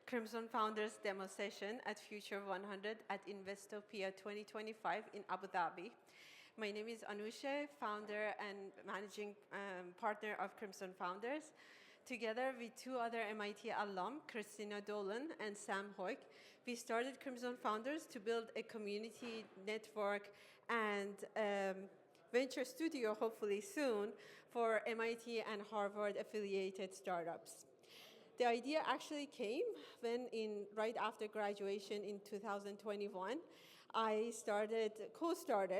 Crimson Founders demo session at Future 100 at Investopia 2025 in Abu Dhabi. My name is Anusha, founder and managing partner of Crimson Founders. Together with two other MIT alum, Christina Dolan and Sam Hoik, we started Crimson Founders to build a community network and venture studio, hopefully soon, for MIT and Harvard affiliated startups. The idea actually came when right after graduation in 2021, I co-started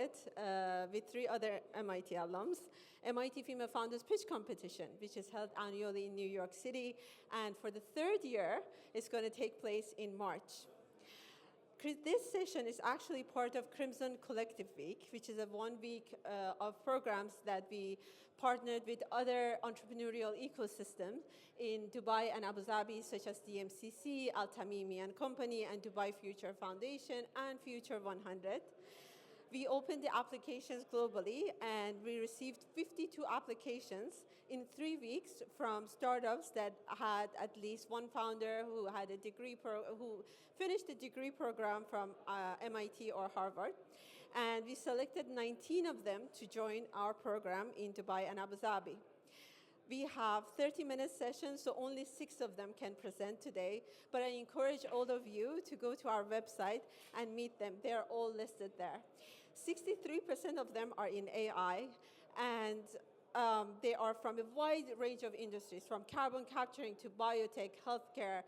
with three other MIT alums, MIT Female Founders Pitch Competition, which is held annually in New York City. And for the third year, it's going to take place in March. This session is actually part of Crimson Collective Week, which is a 1 week of programs that we partnered with other entrepreneurial ecosystems in Dubai and Abu Dhabi, such as DMCC, Al Tamimi and Company, and Dubai Future Foundation, and Future 100. We opened the applications globally, and we received 52 applications in 3 weeks from startups that had at least one founder who had a who finished a degree program from MIT or Harvard. And we selected 19 of them to join our program in Dubai and Abu Dhabi. We have 30-minute sessions, so only 6 of them can present today. But I encourage all of you to go to our website and meet them. They're all listed there. 63% of them are in AI, and they are from a wide range of industries, from carbon capturing to biotech, healthcare,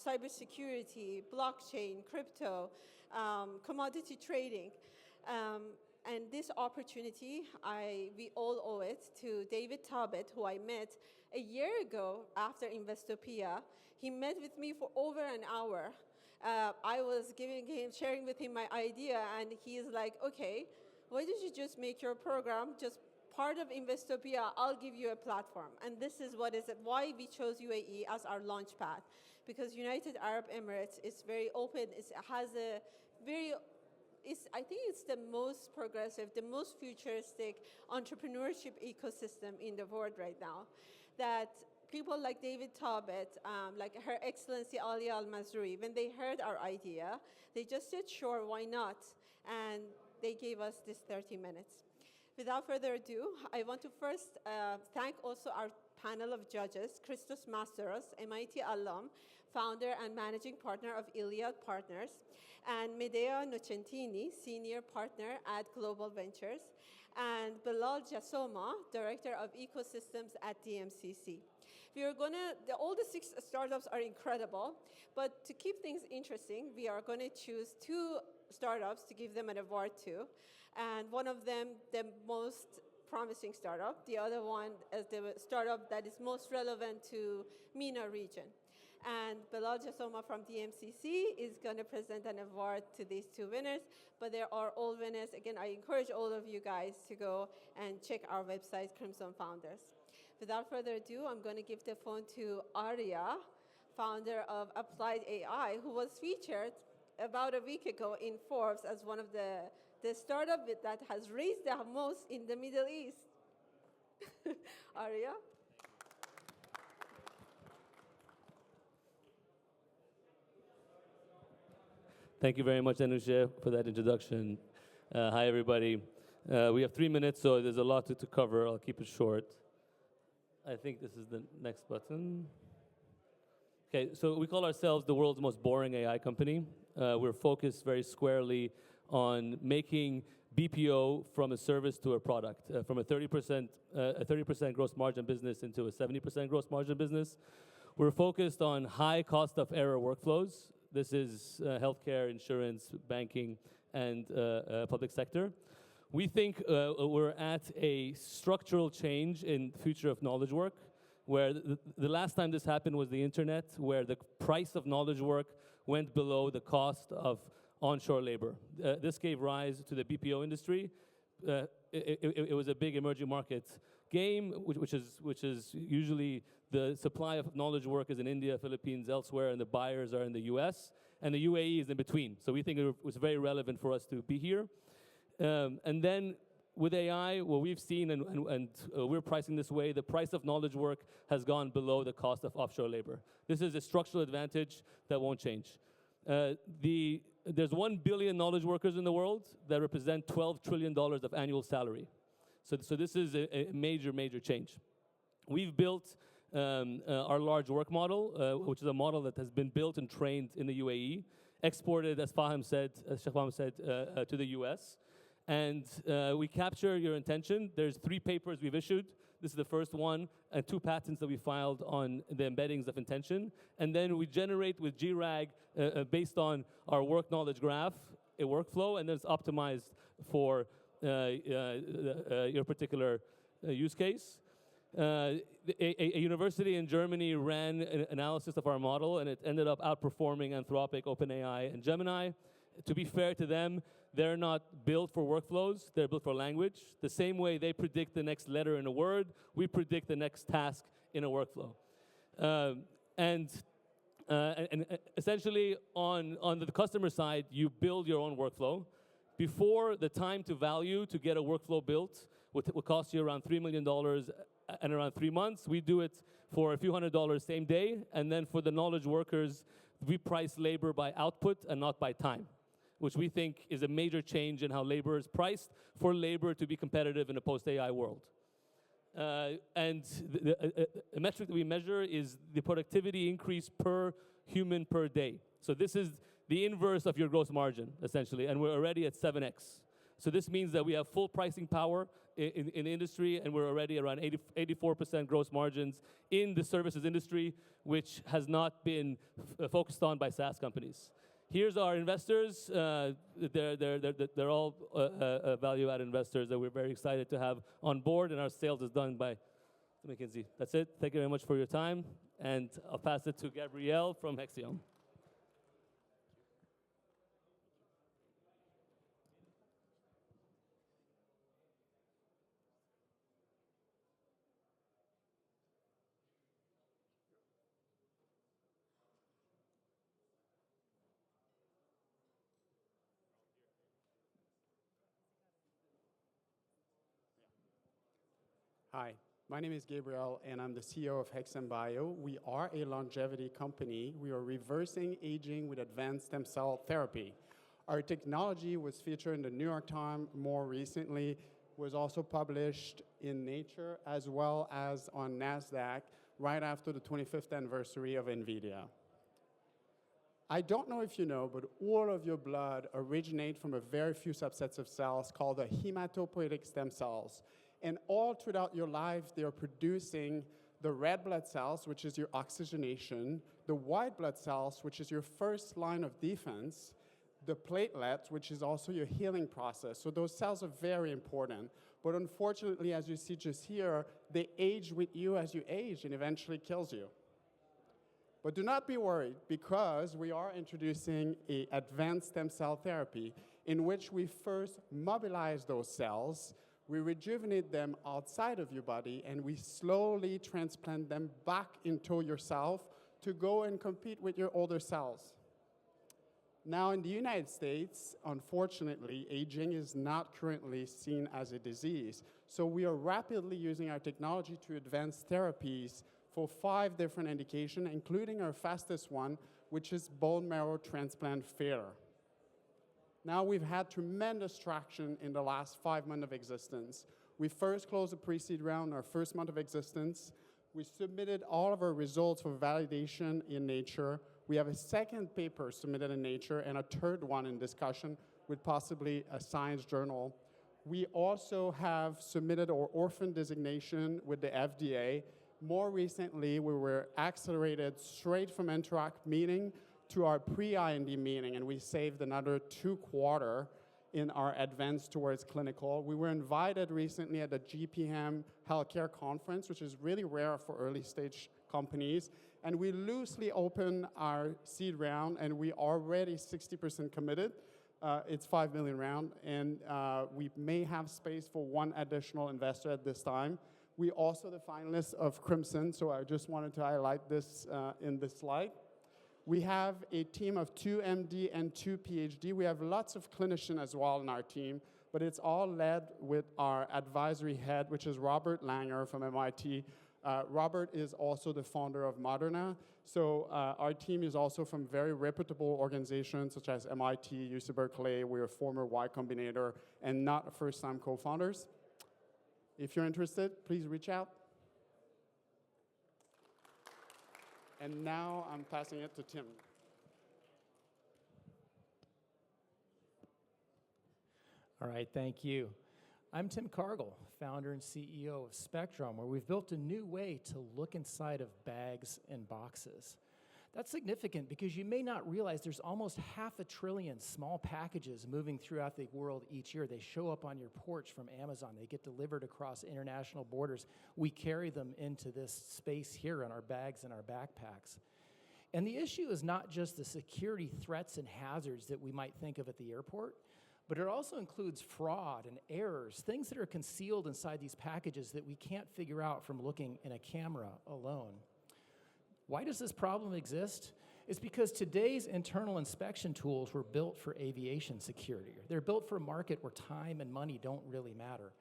cybersecurity, blockchain, crypto, commodity trading. And this opportunity, we all owe it to David Talbot, who I met a year ago after Investopia. He met with me for over an hour. I was sharing with him my idea, and he's like, okay, why don't you just make your program just part of Investopia? I'll give you a platform. And this is why we chose UAE as our launch pad, because United Arab Emirates is very open. It has a very I think it's the most progressive, the most futuristic entrepreneurship ecosystem in the world right now. That people like David Talbot, like Her Excellency Ali Al-Mazrui, when they heard our idea, they just said, sure, why not? And they gave us this 30 minutes. Without further ado, I want to first thank also our panel of judges, Christos Masteros, MIT alum, founder and managing partner of Iliad Partners, and Medea Nocentini, senior partner at Global Ventures, and Bilal Jasoma, director of ecosystems at DMCC. All the 6 startups are incredible, but to keep things interesting, we are going to choose 2 startups to give them an award to, and one of them, the most promising startup, the other one is the startup that is most relevant to MENA region. And Bilal Jasoma from DMCC is going to present an award to these 2 winners, but they are all winners. Again, I encourage all of you guys to go and check our website, Crimson Founders. Without further ado, I'm going to give the phone to Arya, founder of Applied AI, who was featured about a week ago in Forbes as one of the startup that has raised the most in the Middle East. Arya? Thank you very much, Anusha, for that introduction. Hi, everybody. We have 3 minutes, so there's a lot to cover. I'll keep it short. I think this is the next button. Okay, so we call ourselves the world's most boring AI company. We're focused very squarely on making BPO from a service to a product, from a 30% gross margin business into a 70% gross margin business. We're focused on high cost of error workflows. This is healthcare, insurance, banking, and public sector. We think we're at a structural change in the future of knowledge work, where the last time this happened was the internet, where the price of knowledge work went below the cost of onshore labor. This gave rise to the BPO industry. It was a big emerging market game, which is usually the supply of knowledge work is in India, Philippines, elsewhere, and the buyers are in the US, and the UAE is in between. So we think it was very relevant for us to be here. And then with AI, what we've seen, and we're pricing this way, the price of knowledge work has gone below the cost of offshore labor. This is a structural advantage that won't change. There's 1 billion knowledge workers in the world that represent $12 trillion of annual salary. So this is a major, major change. We've built our large work model, which is a model that has been built and trained in the UAE, exported, as Sheikh Fahim said, to the US. And we capture your intention. There's 3 papers we've issued. This is the first one, and 2 patents that we filed on the embeddings of intention. And then we generate with GRAG, based on our work knowledge graph, a workflow, and then it's optimized for your particular use case. A university in Germany ran an analysis of our model, and it ended up outperforming Anthropic, OpenAI, and Gemini. To be fair to them, they're not built for workflows, they're built for language. The same way they predict the next letter in a word, we predict the next task in a workflow. And essentially, on the customer side, you build your own workflow. Before, the time to value to get a workflow built would cost you around $3 million and around 3 months. We do it for a few $100s same day, and then for the knowledge workers, we price labor by output and not by time, which we think is a major change in how labor is priced for labor to be competitive in a post-AI world. And a metric that we measure is the productivity increase per human per day. So this is the inverse of your gross margin, essentially, and we're already at 7x. So this means that we have full pricing power in the industry, and we're already around 84% gross margins in the services industry, which has not been focused on by SaaS companies. Here's our investors. They're all value-add investors that we're very excited to have on board, and our sales is done by McKinsey. That's it. Thank you very much for your time, and I'll pass it to Gabrielle from Hexion. Hi, my name is Gabriel, and I'm the CEO of Hexion Bio. We are a longevity company. We are reversing aging with advanced stem cell therapy. Our technology was featured in the New York Times more recently, was also published in Nature, as well as on NASDAQ, right after the 25th anniversary of NVIDIA. I don't know if you know, but all of your blood originate from a very few subsets of cells called the hematopoietic stem cells. And all throughout your life, they are producing the red blood cells, which is your oxygenation, the white blood cells, which is your first line of defense, the platelets, which is also your healing process. So those cells are very important. But unfortunately, as you see just here, they age with you as you age and eventually kills you. But do not be worried, because we are introducing an advanced stem cell therapy in which we first mobilize those cells, we rejuvenate them outside of your body, and we slowly transplant them back into yourself to go and compete with your older cells. Now, in the United States, unfortunately, aging is not currently seen as a disease. So we are rapidly using our technology to advance therapies for 5 different indications, including our fastest one, which is bone marrow transplant failure. Now, we've had tremendous traction in the last 5 months of existence. We first closed a pre-seed round, our first month of existence. We submitted all of our results for validation in Nature. We have a second paper submitted in Nature and a third one in discussion with possibly a science journal. We also have submitted our orphan designation with the FDA. More recently, we were accelerated straight from Interact meeting to our pre-IND meeting, and we saved another 2 quarters in our advance towards clinical. We were invited recently at the GPM Healthcare Conference, which is really rare for early stage companies, and we loosely opened our seed round, and we are already 60% committed. It's $5 million round, and we may have space for 1 additional investor at this time. We also the finalists of Crimson, so I just wanted to highlight this in this slide. We have a team of 2 MD and 2 PhD. We have lots of clinicians as well in our team, but it's all led with our advisory head, which is Robert Langer from MIT. Robert is also the founder of Moderna. So our team is also from very reputable organizations such as MIT, UC Berkeley. We're a former Y Combinator and not first-time co-founders. If you're interested, please reach out. And now I'm passing it to Tim. All right, thank you. I'm Tim Cargill, founder and CEO of Spectrum, where we've built a new way to look inside of bags and boxes. That's significant because you may not realize there's almost 500 billion small packages moving throughout the world each year. They show up on your porch from Amazon. They get delivered across international borders. We carry them into this space here in our bags and our backpacks. And the issue is not just the security threats and hazards that we might think of at the airport, but it also includes fraud and errors, things that are concealed inside these packages that we can't figure out from looking in a camera alone. Why does this problem exist? It's because today's internal inspection tools were built for aviation security. They're built for a market where time and money don't really matter.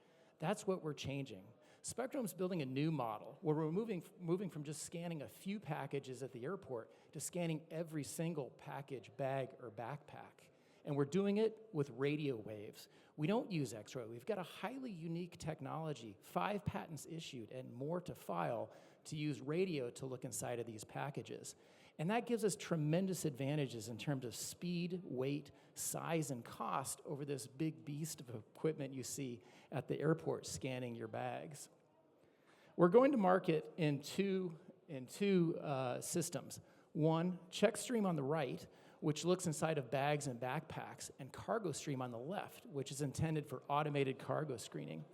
That's what we're changing. Spectrum's building a new model where we're moving from just scanning a few packages at the airport to scanning every single package, bag, or backpack. And we're doing it with radio waves. We don't use X-ray. We've got a highly unique technology, 5 patents issued and more to file, to use radio to look inside of these packages. And that gives us tremendous advantages in terms of speed, weight, size, and cost over this big beast of equipment you see at the airport scanning your bags. We're going to market in two systems. One, CheckStream on the right, which looks inside of bags and backpacks, and CargoStream on the left, which is intended for automated cargo screening.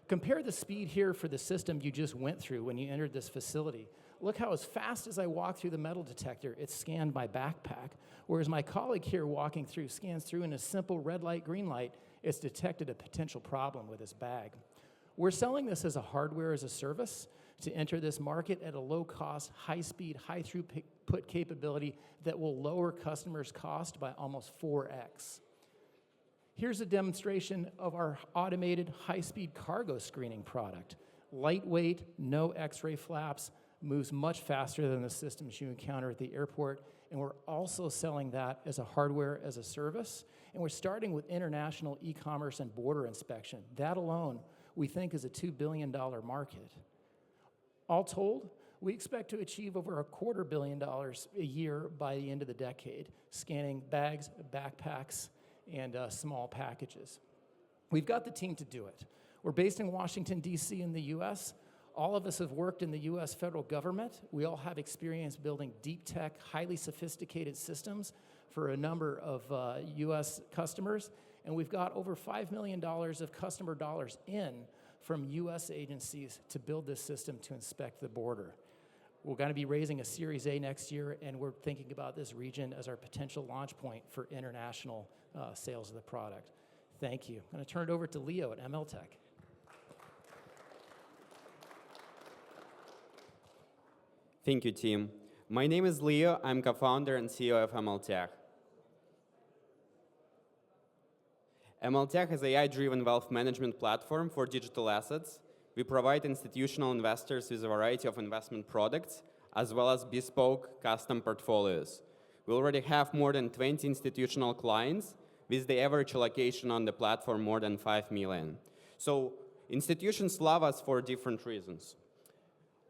Compare the speed here for the system you just went through when you entered this facility. Look how as fast as I walk through the metal detector, it's scanned my backpack, whereas my colleague here walking through scans through in a simple red light, green light, it's detected a potential problem with his bag. We're selling this as a hardware as a service to enter this market at a low-cost, high-speed, high-throughput capability that will lower customers' cost by almost 4x. Here's a demonstration of our automated high-speed cargo screening product. Lightweight, no X-ray flaps, moves much faster than the systems you encounter at the airport, and we're also selling that as a hardware as a service, and we're starting with international e-commerce and border inspection. That alone, we think, is a $2 billion market. All told, we expect to achieve over $250 million a year by the end of the decade, scanning bags, backpacks, and small packages. We've got the team to do it. We're based in Washington, D.C. in the U.S. All of us have worked in the U.S. federal government. We all have experience building deep tech, highly sophisticated systems for a number of U.S. customers. And we've got over $5 million of customer dollars in from U.S. agencies to build this system to inspect the border. We're going to be raising a Series A next year, and we're thinking about this region as our potential launch point for international sales of the product. Thank you. I'm going to turn it over to Leo at MLTech. Thank you, Tim. My name is Leo. I'm co-founder and CEO of MLTech. MLTech is an AI-driven wealth management platform for digital assets. We provide institutional investors with a variety of investment products, as well as bespoke custom portfolios. We already have more than 20 institutional clients, with the average allocation on the platform more than 5 million. So institutions love us for different reasons.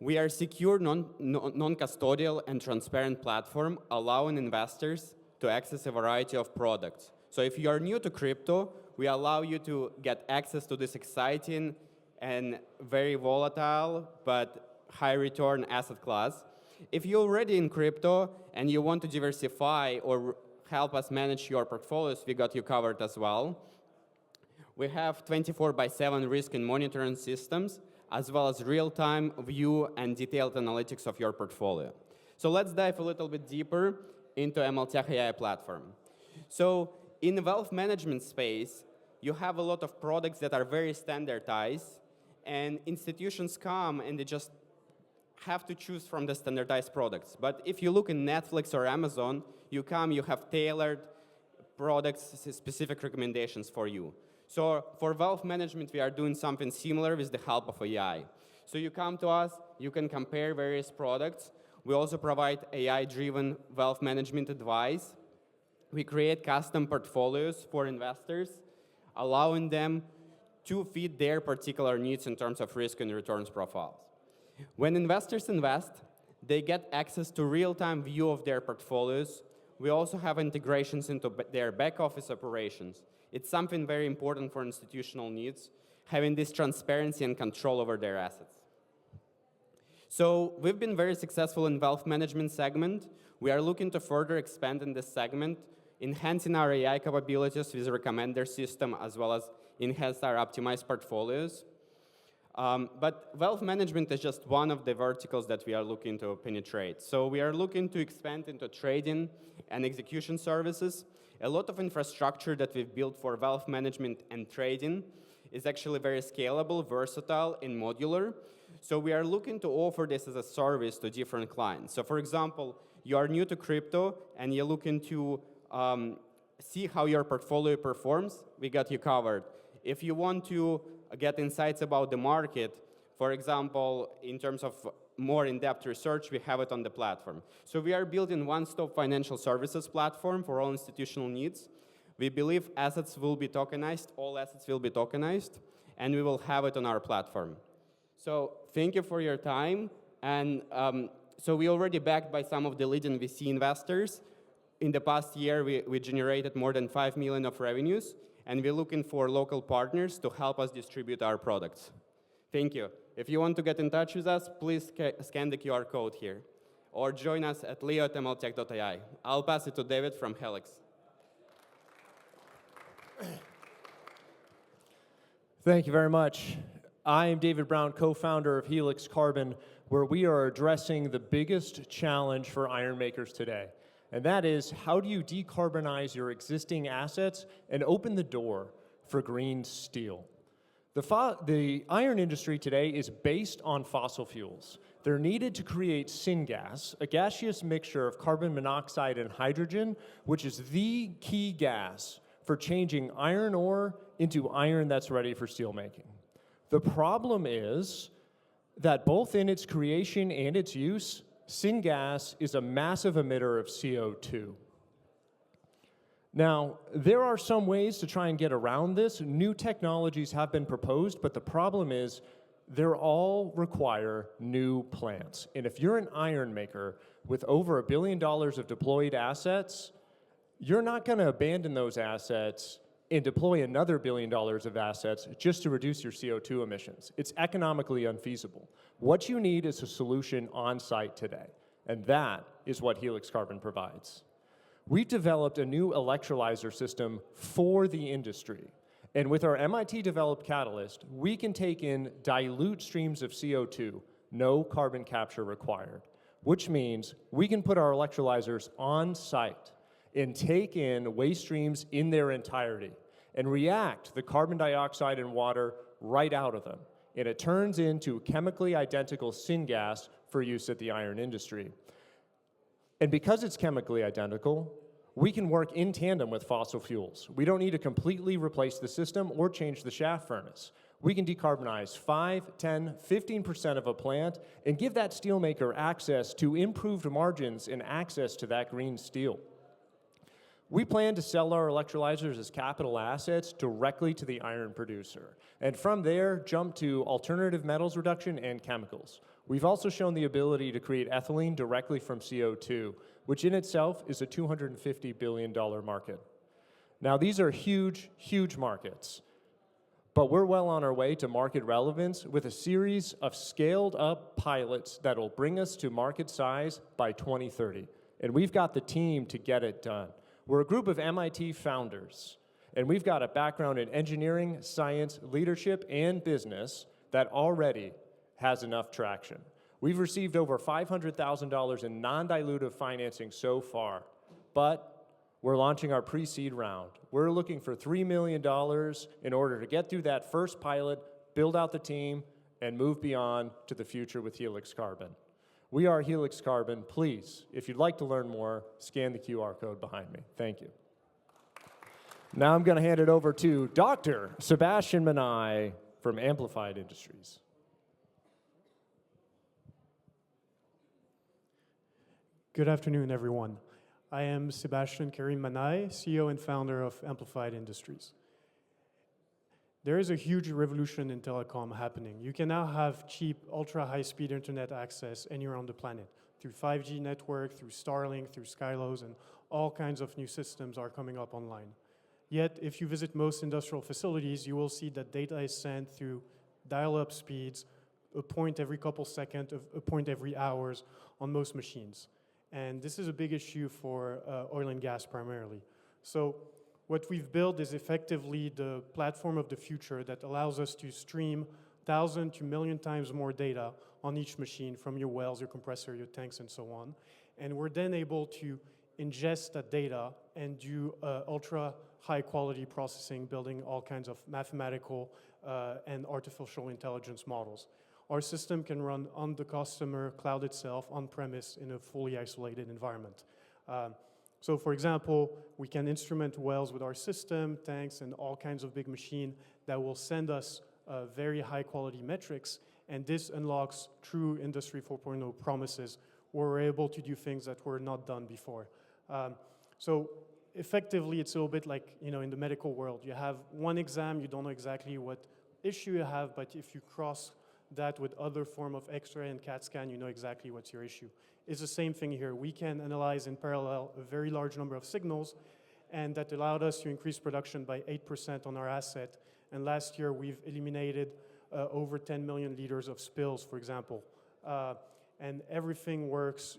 We are a secure, non-custodial, and transparent platform, allowing investors to access a variety of products. So if you are new to crypto, we allow you to get access to this exciting and very volatile but high return asset class. If you're already in crypto and you want to diversify or help us manage your portfolios, we got you covered as well. We have 24/7 risk and monitoring systems, as well as real-time view and detailed analytics of your portfolio. So let's dive a little bit deeper into MLTech AI platform. So in the wealth management space, you have a lot of products that are very standardized, and institutions come and they just have to choose from the standardized products. But if you look in Netflix or Amazon, you have tailored products, specific recommendations for you. So for wealth management, we are doing something similar with the help of AI. So you come to us, you can compare various products. We also provide AI-driven wealth management advice. We create custom portfolios for investors, allowing them to fit their particular needs in terms of risk and returns profiles. When investors invest, they get access to real-time view of their portfolios. We also have integrations into their back-office operations. It's something very important for institutional needs, having this transparency and control over their assets. So we've been very successful in wealth management segment. We are looking to further expand in this segment, enhancing our AI capabilities with recommender system, as well as enhance our optimized portfolios. But wealth management is just one of the verticals that we are looking to penetrate. So we are looking to expand into trading and execution services. A lot of infrastructure that we've built for wealth management and trading is actually very scalable, versatile, and modular. So we are looking to offer this as a service to different clients. So for example, you are new to crypto and you're looking to see how your portfolio performs, we got you covered. If you want to get insights about the market, for example, in terms of more in-depth research, we have it on the platform. So we are building one-stop financial services platform for all institutional needs. We believe assets will be tokenized, all assets will be tokenized, and we will have it on our platform. So thank you for your time. And so we already backed by some of the leading VC investors. In the past year, we generated more than 5 million of revenues, and we're looking for local partners to help us distribute our products. Thank you. If you want to get in touch with us, please scan the QR code here, or join us at leo@mltech.ai. I'll pass it to David from Helix. Thank you very much. I am David Brown, co-founder of Helix Carbon, where we are addressing the biggest challenge for iron makers today. And that is, how do you decarbonize your existing assets and open the door for green steel? The iron industry today is based on fossil fuels. They're needed to create syngas, a gaseous mixture of carbon monoxide and hydrogen, which is the key gas for changing iron ore into iron that's ready for steelmaking. The problem is that both in its creation and its use, syngas is a massive emitter of CO2. Now, there are some ways to try and get around this. New technologies have been proposed, but the problem is they all require new plants. And if you're an iron maker with over $1 billion of deployed assets, you're not going to abandon those assets and deploy another $1 billion of assets just to reduce your CO2 emissions. It's economically unfeasible. What you need is a solution on site today, and that is what Helix Carbon provides. We've developed a new electrolyzer system for the industry, and with our MIT-developed catalyst, we can take in dilute streams of CO2, no carbon capture required, which means we can put our electrolyzers on site and take in waste streams in their entirety and react the carbon dioxide and water right out of them. And it turns into chemically identical syngas for use at the iron industry. And because it's chemically identical, we can work in tandem with fossil fuels. We don't need to completely replace the system or change the shaft furnace. We can decarbonize 5, 10, 15% of a plant and give that steelmaker access to improved margins and access to that green steel. We plan to sell our electrolyzers as capital assets directly to the iron producer, and from there, jump to alternative metals reduction and chemicals. We've also shown the ability to create ethylene directly from CO2, which in itself is a $250 billion market. Now, these are huge, huge markets, but we're well on our way to market relevance with a series of scaled-up pilots that will bring us to market size by 2030, and we've got the team to get it done. We're a group of MIT founders, and we've got a background in engineering, science, leadership, and business that already has enough traction. We've received over $500,000 in non-dilutive financing so far, but we're launching our pre-seed round. We're looking for $3 million in order to get through that first pilot, build out the team, and move beyond to the future with Helix Carbon. We are Helix Carbon. Please, if you'd like to learn more, scan the QR code behind me. Thank you. Now I'm going to hand it over to Dr. Sebastian Manai from Amplified Industries. Good afternoon, everyone. I am Sebastian Karim Manai, CEO and founder of Amplified Industries. There is a huge revolution in telecom happening. You can now have cheap, ultra-high-speed internet access anywhere on the planet through 5G network, through Starlink, through Skylos, and all kinds of new systems are coming up online. Yet, if you visit most industrial facilities, you will see that data is sent through dial-up speeds, a point every couple seconds, a point every hours on most machines. And this is a big issue for oil and gas primarily. So what we've built is effectively the platform of the future that allows us to stream 1,000 to 1,000,000 times more data on each machine from your wells, your compressor, your tanks, and so on. And we're then able to ingest that data and do ultra high quality processing, building all kinds of mathematical and artificial intelligence models. Our system can run on the customer cloud itself, on premise, in a fully isolated environment. So for example, we can instrument wells with our system, tanks, and all kinds of big machine that will send us very high quality metrics, and this unlocks true Industry 4.0 promises where we're able to do things that were not done before. So effectively, it's a little bit like, in the medical world. You have one exam, you don't know exactly what issue you have, but if you cross that with other form of X-ray and CAT scan, you know exactly what's your issue. It's the same thing here. We can analyze in parallel a very large number of signals, and that allowed us to increase production by 8% on our asset. And last year, we've eliminated over 10 million liters of spills, for example. And everything works,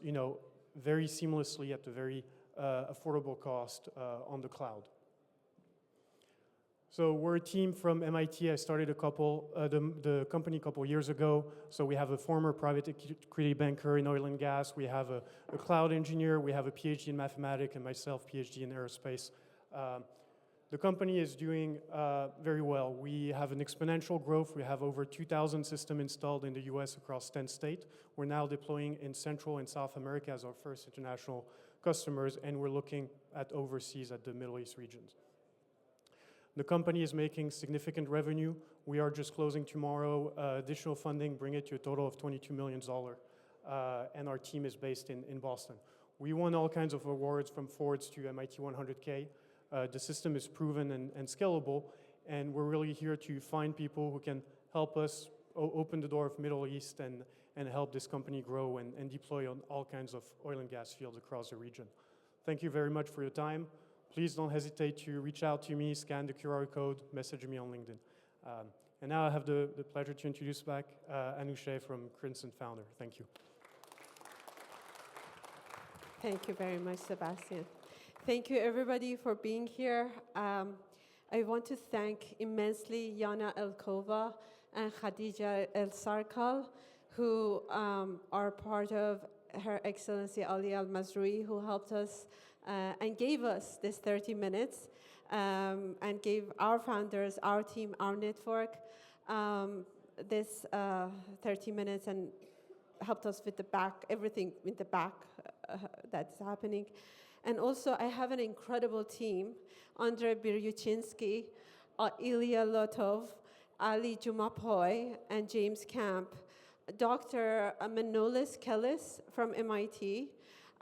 very seamlessly at a very affordable cost on the cloud. So we're a team from MIT. I started the company a couple years ago. So we have a former private equity banker in oil and gas. We have a cloud engineer. We have a PhD in mathematics, and myself, PhD in aerospace. The company is doing very well. We have an exponential growth. We have over 2,000 systems installed in the US across 10 states. We're now deploying in Central and South America as our first international customers, and we're looking at overseas at the Middle East regions. The company is making significant revenue. We are just closing tomorrow additional funding, bring it to a total of $22 million, and our team is based in Boston. We won all kinds of awards from Forbes to MIT 100K. The system is proven and scalable, and we're really here to find people who can help us open the door of Middle East and help this company grow and deploy on all kinds of oil and gas fields across the region. Thank you very much for your time. Please don't hesitate to reach out to me, scan the QR code, message me on LinkedIn. And now I have the pleasure to introduce back Anousheh from Crimson Founder. Thank you. Thank you very much, Sebastian. Thank you, everybody, for being here. I want to thank immensely Yana Elkova and Khadija El Sarkal, who are part of Her Excellency Ali Al Mazrui, who helped us and gave us this 30 minutes and gave our founders, our team, our network this 30 minutes and helped us with everything in the back that's happening. And also, I have an incredible team: Andrei Biryuchinsky, Ilya Lotov, Ali Jumapoy, and James Camp, Dr. Manolis Kellis from MIT,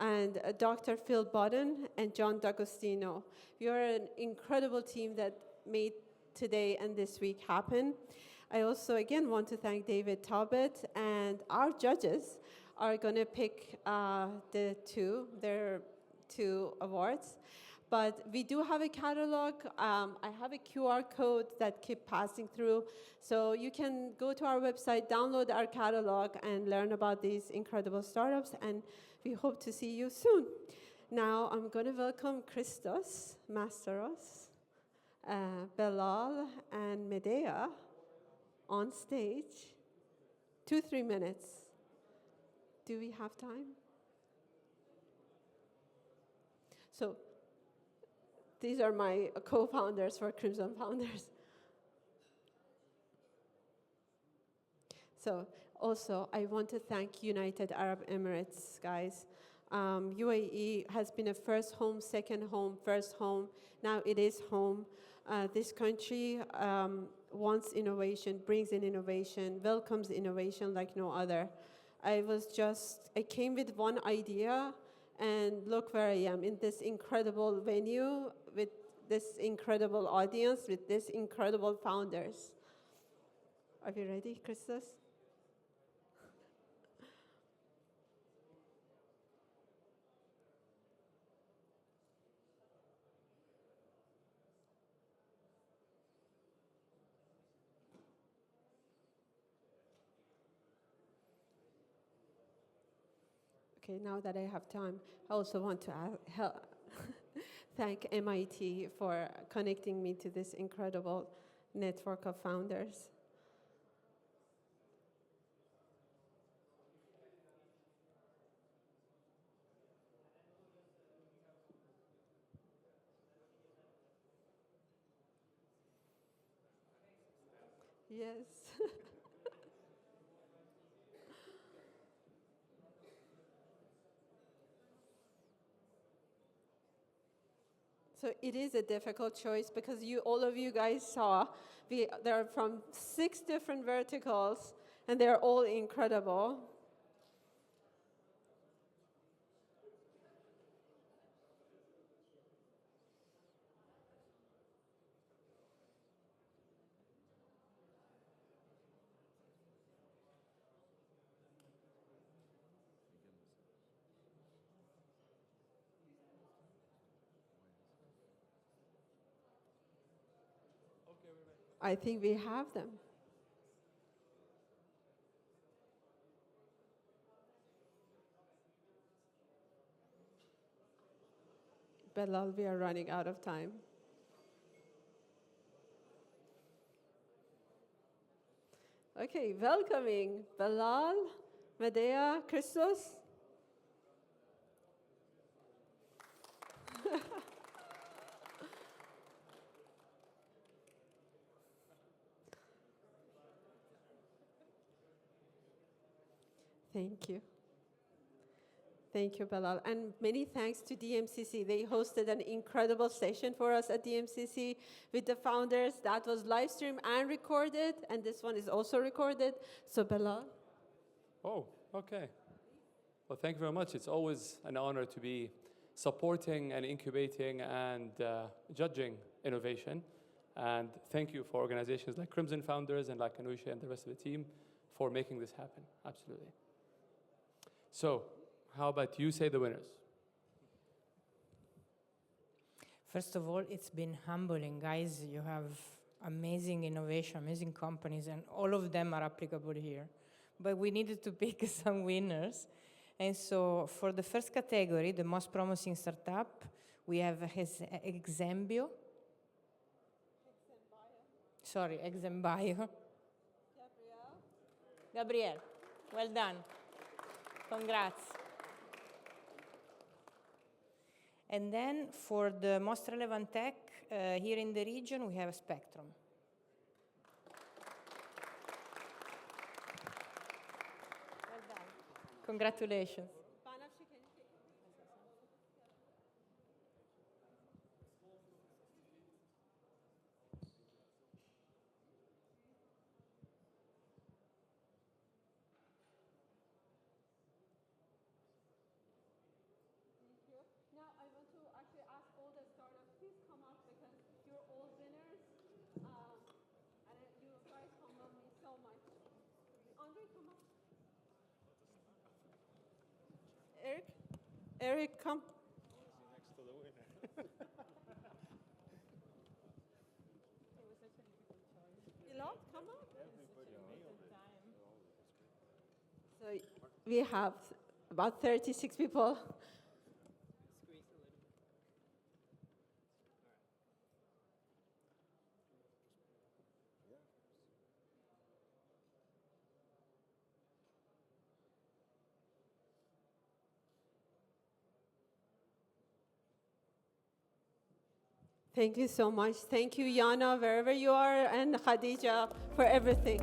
and Dr. Phil Bodden and John D'Agostino. You're an incredible team that made today and this week happen. I also, again, want to thank David Talbot, and our judges are going to pick their two awards. But we do have a catalog. I have a QR code that keep passing through. So you can go to our website, download our catalog, and learn about these incredible startups. And we hope to see you soon. Now I'm going to welcome Christos Masteros, Belal, and Medea on stage. 2-3 minutes. Do we have time? So these are my co-founders for Crimson Founders. So also, I want to thank United Arab Emirates, guys. UAE has been a first home, second home, first home. Now it is home. This country wants innovation, brings in innovation, welcomes innovation like no other. I came with one idea, and look where I am, in this incredible venue, with this incredible audience, with these incredible founders. Are you ready, Christos? Okay, now that I have time, I also want to thank MIT for connecting me to this incredible network of founders. Yes. So it is a difficult choice because all of you guys saw, they're from 6 different verticals, and they're all incredible. I think we have them. Belal, we are running out of time. Okay, welcoming Belal, Medea, Christos. Thank you. Thank you, Belal. And many thanks to DMCC. They hosted an incredible session for us at DMCC with the founders. That was live streamed and recorded, and this one is also recorded. So, Belal. Oh, okay. Well, thank you very much. It's always an honor to be supporting and incubating and judging innovation. And thank you for organizations like Crimson Founders and like Anusha and the rest of the team for making this happen. Absolutely. So, how about you say the winners? First of all, it's been humbling. Guys, you have amazing innovation, amazing companies, and all of them are applicable here. But we needed to pick some winners. And so for the first category, the most promising startup, we have Exembio. Sorry, Exembio. Gabriel, well done. Congrats. And then for the most relevant tech here in the region, we have Spectrum. Well done. Congratulations. Now I want to actually ask all the startups, please come up because you're all winners. And you guys humble me so much. Andre, come up. Eric, come. Next to the winner. Elon, come up. So we have about 36 people. Thank you so much. Thank you, Yana, wherever you are, and Khadija for everything.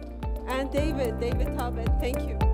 And David Talbot, thank you.